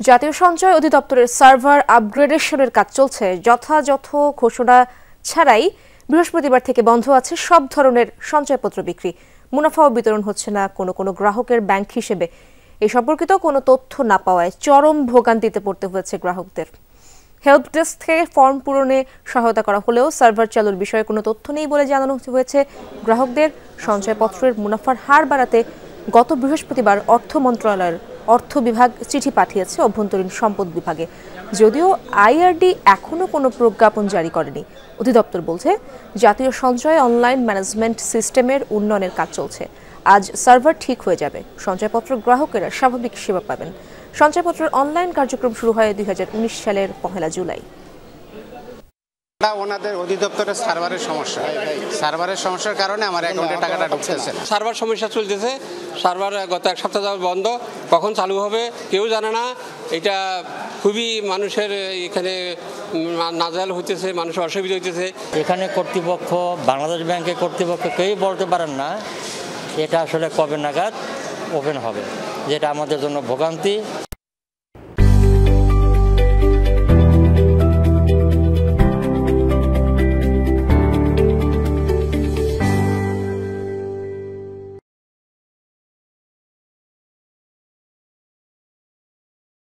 জাতীয় সঞ্চয় অধিদপ্তরের সার্ভার আপগ্রেডেশনের কাজ চলছে। যথাযথ ঘোষণা ছাড়াই বৃহস্পতিবার থেকে বন্ধ আছে সব ধরনের সঞ্চয়পত্র বিক্রি। মুনাফাও বিতরণ হচ্ছে না কোনো কোনো গ্রাহকের ব্যাংক হিসেবে। এই সম্পর্কিত কোনো তথ্য না পাওয়ায় চরম ভোগান্তিতে পড়তে হয়েছে গ্রাহকদের। হেল্প ডেস্ক থেকে ফর্ম পূরণে সহায়তা করা হলেও সার্ভার চালুর বিষয়ে কোনো তথ্য নেই বলে জানানো হয়েছে গ্রাহকদের। সঞ্চয়পত্রের মুনাফার হার বাড়াতে গত বৃহস্পতিবার অর্থ মন্ত্রণালয়ের অর্থ বিভাগ চিঠি পাঠিয়েছে অভ্যন্তরীণ সম্পদ বিভাগে। যদিও আইআরডি এখনও কোনো প্রজ্ঞাপন জারি করেনি। অধিদপ্তর বলছে জাতীয় সঞ্চয় অনলাইন ম্যানেজমেন্ট সিস্টেমের উন্নয়নের কাজ চলছে। আজ সার্ভার ঠিক হয়ে যাবে, সঞ্চয়পত্র গ্রাহকেরা স্বাভাবিক সেবা পাবেন। সঞ্চয়পত্রের অনলাইন কার্যক্রম শুরু হয় 2019 সালের 1 জুলাই। ওনাদের অধিদপ্তরের সার্ভারের সমস্যার কারণে আমার অ্যাকাউন্টে টাকাটা ঢুকতেছে না। সার্ভার সমস্যা চলতেছে। সার্ভার গত এক সপ্তাহ যাবত বন্ধ, কখন চালু হবে কেউ জানে না। এটা খুবই মানুষের এখানে নাজাল হইতেছে, মানুষের অসুবিধা হইতেছে। এখানে কর্তৃপক্ষ, বাংলাদেশ ব্যাংকের কর্তৃপক্ষ কেউই বলতে পারেন না এটা আসলে কবে নাগাদ ওপেন হবে, যেটা আমাদের জন্য ভোগান্তি।